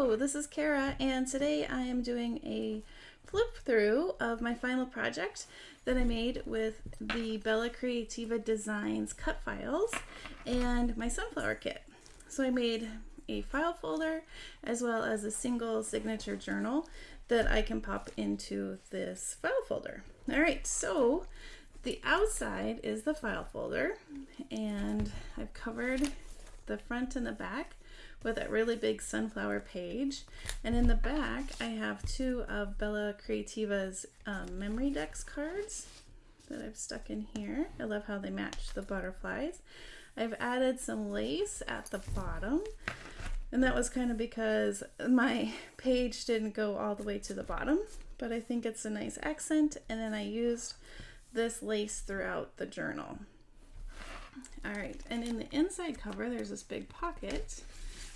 Hello, this is Cara, and today I am doing a flip through of my final project that I made with the Bella Creativa Designs cut files and my sunflower kit. So I made a file folder as well as a single signature journal that I can pop into this file folder. All right, so the outside is the file folder, and I've covered the front and the back with a really big sunflower page, and in the back I have two of Bella Creativa's memory decks cards that I've stuck in here. I love how they match the butterflies. I've added some lace at the bottom, and that was kind of because my page didn't go all the way to the bottom, but I think it's a nice accent, and then I used this lace throughout the journal. All right, and in the inside cover there's this big pocket,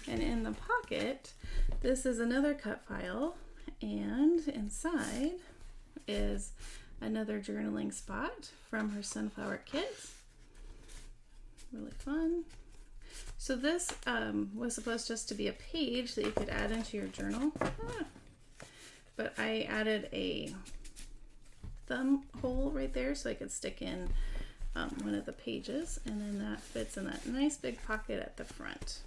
and in the pocket this is another cut file, and inside is another journaling spot from her sunflower kit. Really fun. So this was supposed just to be a page that you could add into your journal, but I added a thumb hole right there so I could stick in one of the pages, and then that fits in that nice big pocket at the front.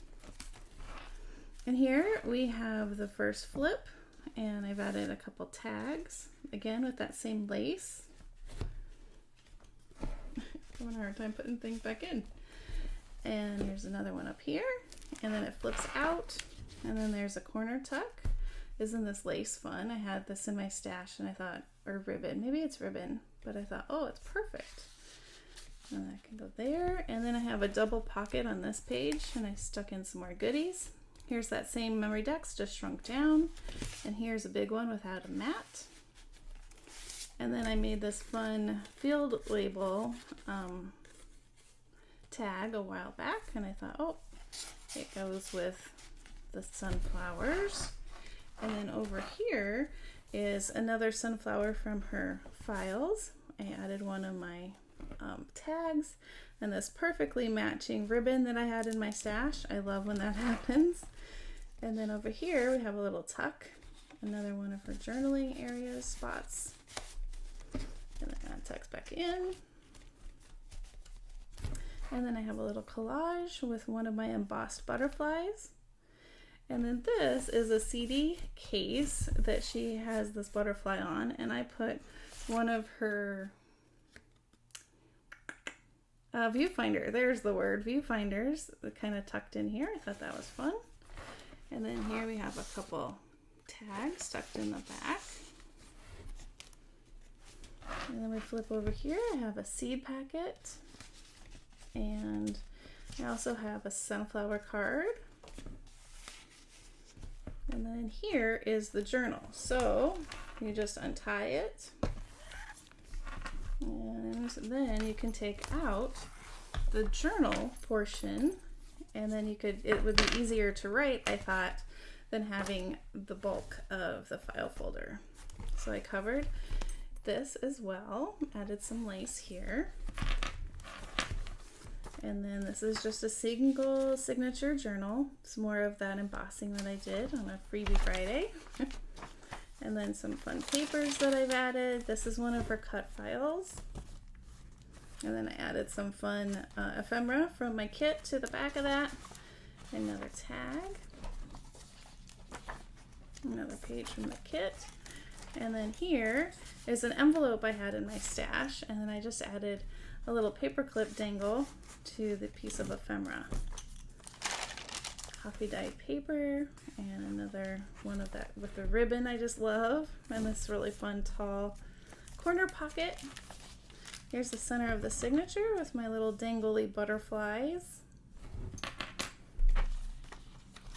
And here we have the first flip, and I've added a couple tags, again with that same lace. I'm having a hard time putting things back in. And there's another one up here, and then it flips out, and then there's a corner tuck. Isn't this lace fun? I had this in my stash, and I thought, or ribbon, maybe it's ribbon, but I thought, oh, it's perfect. And that can go there, and then I have a double pocket on this page, and I stuck in some more goodies. Here's that same memory decks, just shrunk down, and here's a big one without a mat. And then I made this fun field label tag a while back, and I thought, oh, it goes with the sunflowers. And then over here is another sunflower from her files. I added one of my tags and this perfectly matching ribbon that I had in my stash. I love when that happens. And then over here we have a little tuck, another one of her journaling area spots. And then that tucks back in. And then I have a little collage with one of my embossed butterflies. And then this is a CD case that she has this butterfly on, and I put one of her viewfinder, there's the word, viewfinders, kind of tucked in here. I thought that was fun. And then here we have a couple tags tucked in the back. And then we flip over here, I have a seed packet, and I also have a sunflower card. And then here is the journal. So you just untie it, and then you can take out the journal portion, and then you could, it would be easier to write, I thought, than having the bulk of the file folder. So I covered this as well, added some lace here. And then this is just a single signature journal. It's more of that embossing that I did on a Freebie Friday. And then some fun papers that I've added. This is one of her cut files. And then I added some fun ephemera from my kit to the back of that. Another tag. Another page from the kit. And then here is an envelope I had in my stash, and then I just added a little paper clip dangle to the piece of ephemera. Coffee dyed paper, and another one of that with the ribbon I just love, and this really fun tall corner pocket. Here's the center of the signature with my little dangly butterflies.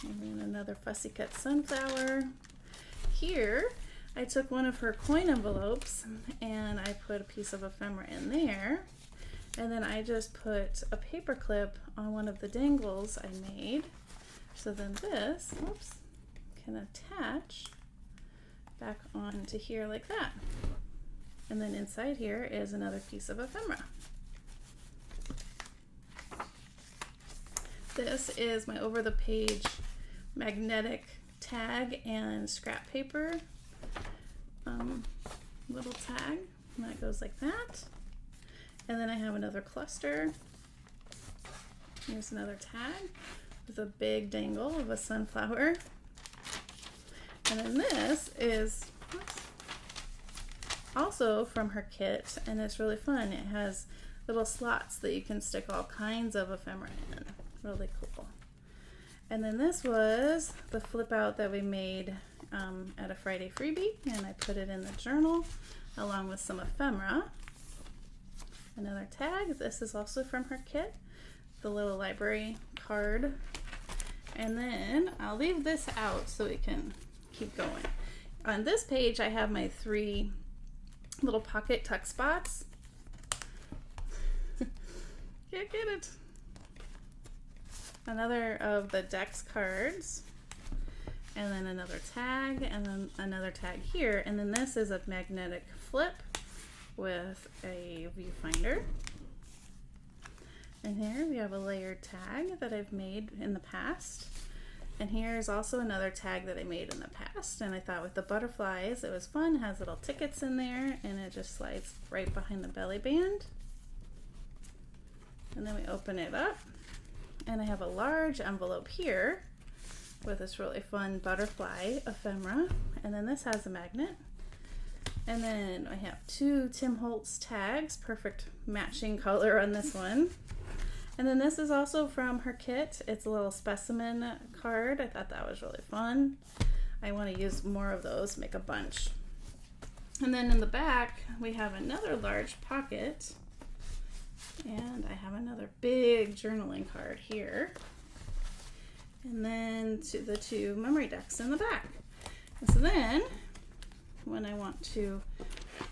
And then another fussy cut sunflower. Here I took one of her coin envelopes and I put a piece of ephemera in there. And then I just put a paper clip on one of the dangles I made. So then this, oops, can attach back onto here like that. And then inside here is another piece of ephemera. This is my over the page magnetic tag and scrap paper little tag, and that goes like that. And then I have another cluster. Here's another tag with a big dangle of a sunflower. And then this is also from her kit, and it's really fun. It has little slots that you can stick all kinds of ephemera in. Really cool. And then this was the flip out that we made at a Friday freebie, and I put it in the journal along with some ephemera. Another tag. This is also from her kit, the little library card. And then I'll leave this out so we can keep going. On this page I have my 3 little pocket tuck spots. Can't get it. Another of the Dex cards, and then another tag, and then another tag here, and then this is a magnetic flip with a viewfinder. And here we have a layered tag that I've made in the past, and here's also another tag that I made in the past, and I thought with the butterflies it was fun. It has little tickets in there, and it just slides right behind the belly band. And then we open it up, and I have a large envelope here with this really fun butterfly ephemera, and then this has a magnet. And then I have 2 Tim Holtz tags, perfect matching color on this one. And then this is also from her kit. It's a little specimen card. I thought that was really fun. I want to use more of those, make a bunch. And then in the back we have another large pocket, and I have another big journaling card here, and then the 2 memory decks in the back. And so then when I want to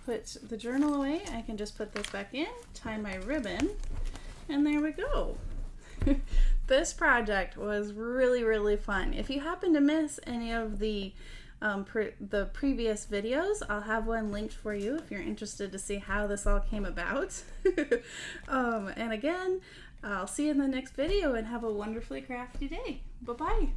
put the journal away, I can just put this back in, tie my ribbon, and there we go. This project was really fun. If you happen to miss any of the previous videos, I'll have one linked for you if you're interested to see how this all came about. And again, I'll see you in the next video, and have a wonderfully crafty day. Bye-bye.